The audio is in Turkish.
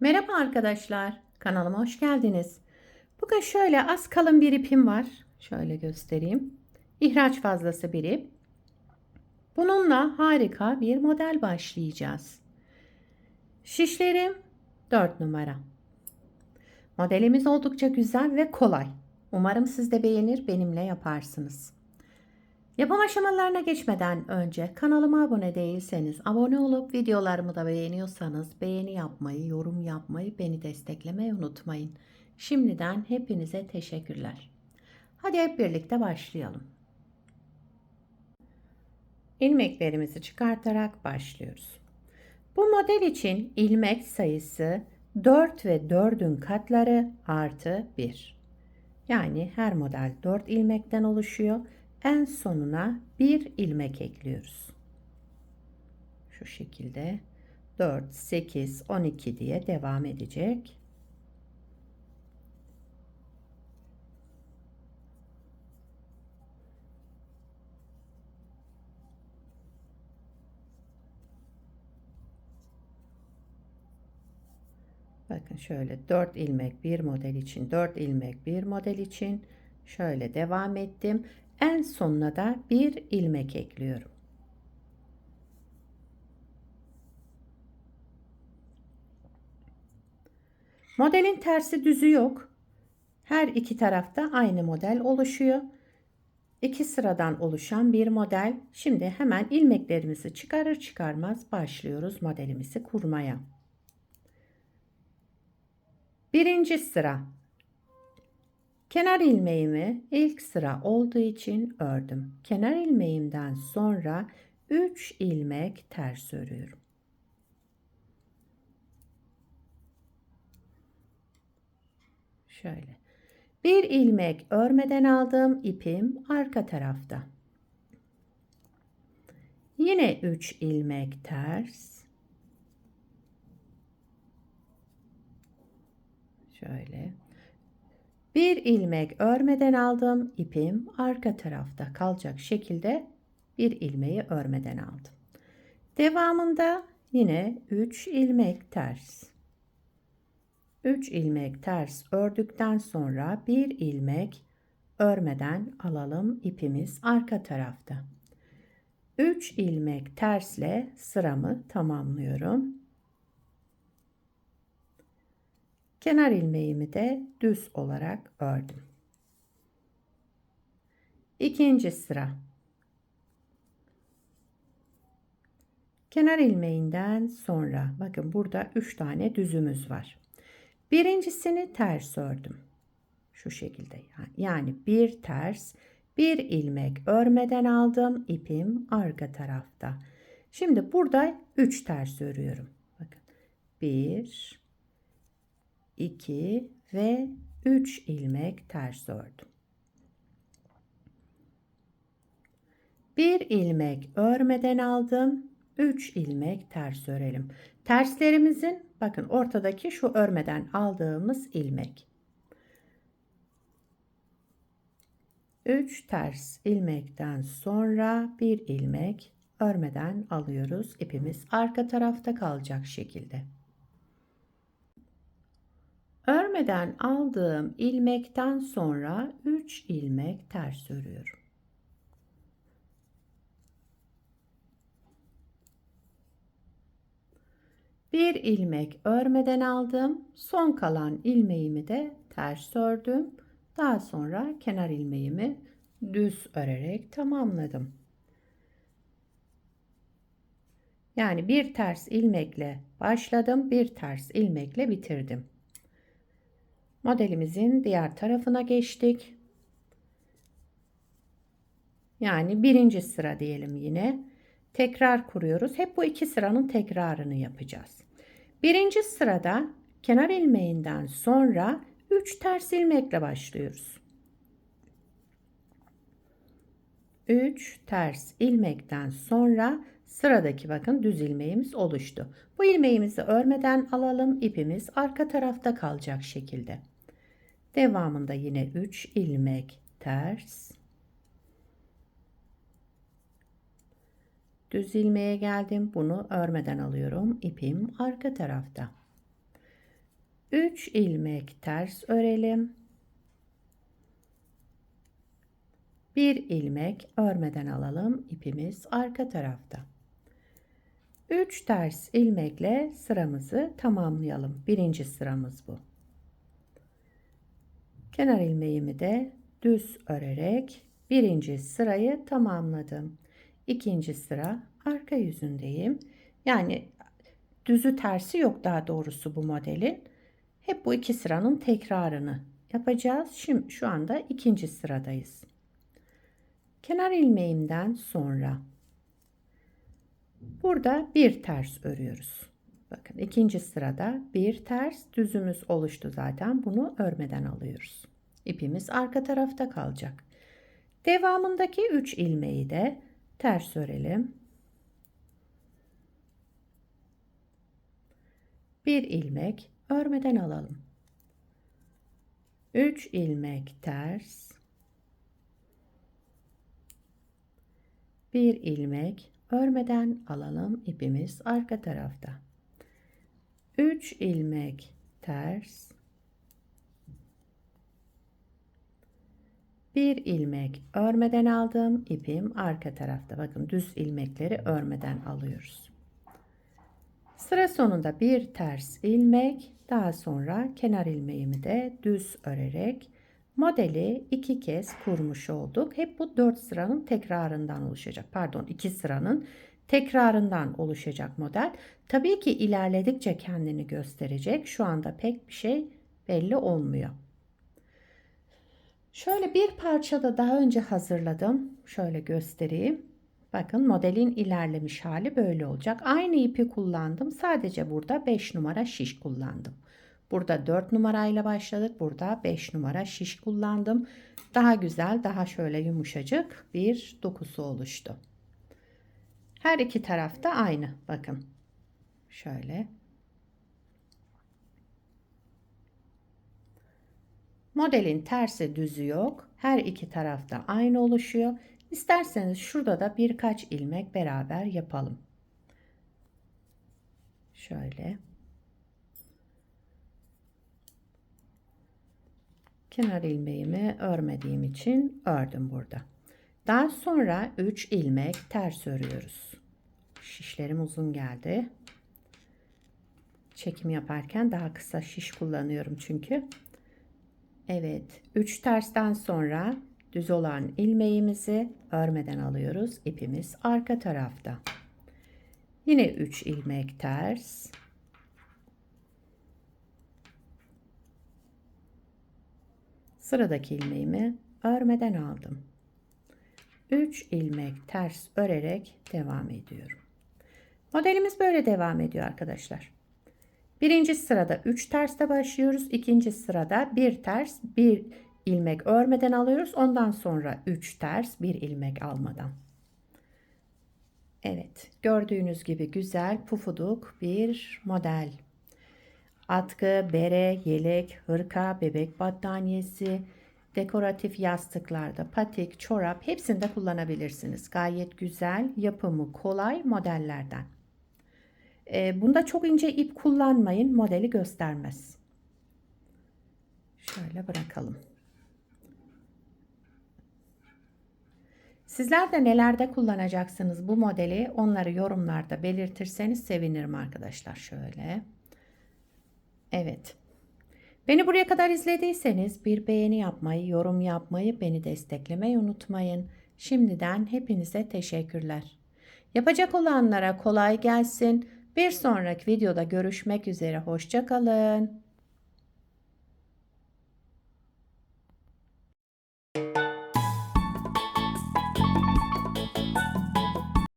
Merhaba arkadaşlar, kanalıma hoş geldiniz. Bugün şöyle az kalın bir ipim var. Şöyle göstereyim. İhraç fazlası bir ip. Bununla harika bir model başlayacağız. Şişlerim 4 numara. Modelimiz oldukça güzel ve kolay. Umarım siz de beğenir, benimle yaparsınız. Yapım aşamalarına geçmeden önce kanalıma abone değilseniz, abone olup videolarımı da beğeniyorsanız beğeni yapmayı, yorum yapmayı, beni desteklemeyi unutmayın. Şimdiden hepinize teşekkürler. Hadi hep birlikte başlayalım. İlmeklerimizi çıkartarak başlıyoruz. Bu model için ilmek sayısı 4 ve 4'ün katları artı 1. Yani her model 4 ilmekten oluşuyor. En sonuna bir ilmek ekliyoruz. Şu şekilde 4, 8, 12 diye devam edecek. Bakın şöyle 4 ilmek bir model için, 4 ilmek bir model için şöyle devam ettim. En sonuna da bir ilmek ekliyorum. Modelin tersi düzü yok. Her iki tarafta aynı model oluşuyor. İki sıradan oluşan bir model. Şimdi hemen ilmeklerimizi çıkarır çıkarmaz başlıyoruz modelimizi kurmaya. Birinci sıra. Kenar ilmeğimi ilk sıra olduğu için ördüm. Kenar ilmeğimden sonra 3 ilmek ters örüyorum. Şöyle. Bir ilmek örmeden aldığım ipim arka tarafta. Yine 3 ilmek ters. Şöyle. Bir ilmek örmeden aldığım ipim arka tarafta kalacak şekilde bir ilmeği örmeden aldım. Devamında yine 3 ilmek ters. 3 ilmek ters ördükten sonra bir ilmek örmeden alalım, ipimiz arka tarafta. 3 ilmek tersle sıramı tamamlıyorum. Kenar ilmeğimi de düz olarak ördüm. İkinci sıra. Kenar ilmeğinden sonra bakın burada 3 tane düzümüz var. Birincisini ters ördüm. Şu şekilde yani bir ters, bir ilmek örmeden aldım, ipim arka tarafta. Şimdi burada 3 ters örüyorum. Bakın 1, 2 ve 3 ilmek ters ördüm. Bir ilmek örmeden aldım, 3 ilmek ters örelim. Terslerimizin bakın ortadaki şu örmeden aldığımız ilmek. 3 ters ilmekten sonra bir ilmek örmeden alıyoruz. İpimiz arka tarafta kalacak şekilde. Örmeden aldığım ilmekten sonra 3 ilmek ters örüyorum. Bir ilmek örmeden aldım. Son kalan ilmeğimi de ters ördüm. Daha sonra kenar ilmeğimi düz örerek tamamladım. Yani bir ters ilmekle başladım, bir ters ilmekle bitirdim. Modelimizin diğer tarafına geçtik. Yani birinci sıra diyelim yine. Tekrar kuruyoruz. Hep bu iki sıranın tekrarını yapacağız. Birinci sırada kenar ilmeğinden sonra 3 ters ilmekle başlıyoruz. 3 ters ilmekten sonra sıradaki bakın düz ilmeğimiz oluştu. Bu ilmeğimizi örmeden alalım. İpimiz arka tarafta kalacak şekilde. Devamında yine 3 ilmek ters. Düz ilmeğe geldim. Bunu örmeden alıyorum. İpim arka tarafta. 3 ilmek ters örelim. 1 ilmek örmeden alalım. İpimiz arka tarafta. 3 ters ilmekle sıramızı tamamlayalım. Birinci sıramız bu. Kenar ilmeğimi de düz örerek birinci sırayı tamamladım. İkinci sıra arka yüzündeyim. Yani düzü tersi yok daha doğrusu bu modelin. Hep bu iki sıranın tekrarını yapacağız. Şimdi şu anda ikinci sıradayız. Kenar ilmeğimden sonra burada bir ters örüyoruz. Bakın ikinci sırada bir ters düzümüz oluştu zaten. Bunu örmeden alıyoruz. İpimiz arka tarafta kalacak. Devamındaki 3 ilmeği de ters örelim. Bir ilmek örmeden alalım. 3 ilmek ters. Bir ilmek örmeden alalım. İpimiz arka tarafta. 3 ilmek ters. Bir ilmek örmeden aldım. İpim arka tarafta. Bakın düz ilmekleri örmeden alıyoruz. Sıra sonunda bir ters ilmek, daha sonra kenar ilmeğimi de düz örerek modeli 2 kez kurmuş olduk. Hep bu 4 sıranın tekrarından oluşacak. Pardon, 2 sıranın tekrarından oluşacak model. Tabii ki ilerledikçe kendini gösterecek. Şu anda pek bir şey belli olmuyor. Şöyle bir parça da daha önce hazırladım. Şöyle göstereyim. Bakın modelin ilerlemiş hali böyle olacak. Aynı ipi kullandım. Sadece burada 5 numara şiş kullandım. Burada 4 numarayla başladık. Burada 5 numara şiş kullandım. Daha güzel, daha şöyle yumuşacık bir dokusu oluştu. Her iki tarafta aynı. Bakın. Şöyle. Modelin tersi düzü yok. Her iki tarafta aynı oluşuyor. İsterseniz şurada da birkaç ilmek beraber yapalım. Şöyle. Kenar ilmeğimi örmediğim için ördüm burada. Daha sonra 3 ilmek ters örüyoruz. Şişlerim uzun geldi. Çekim yaparken daha kısa şiş kullanıyorum çünkü. Evet, 3 tersten sonra düz olan ilmeğimizi örmeden alıyoruz. İpimiz arka tarafta. Yine 3 ilmek ters. Sıradaki ilmeğimi örmeden aldım. 3 ilmek ters örerek devam ediyorum. Modelimiz böyle devam ediyor arkadaşlar. Birinci sırada 3 tersle başlıyoruz. İkinci sırada bir ters, bir ilmek örmeden alıyoruz. Ondan sonra 3 ters, bir ilmek almadan. Evet, gördüğünüz gibi güzel pufuduk bir model. Atkı, bere, yelek, hırka, bebek battaniyesi, dekoratif yastıklarda patik, çorap hepsinde kullanabilirsiniz. Gayet güzel, yapımı kolay modellerden. Bunda çok ince ip kullanmayın, modeli göstermez. Şöyle bırakalım. Sizler de nelerde kullanacaksınız bu modeli, onları yorumlarda belirtirseniz sevinirim arkadaşlar. Şöyle. Evet. Beni buraya kadar izlediyseniz bir beğeni yapmayı, yorum yapmayı, beni desteklemeyi unutmayın. Şimdiden hepinize teşekkürler. Yapacak olanlara kolay gelsin. Bir sonraki videoda görüşmek üzere. Hoşça kalın.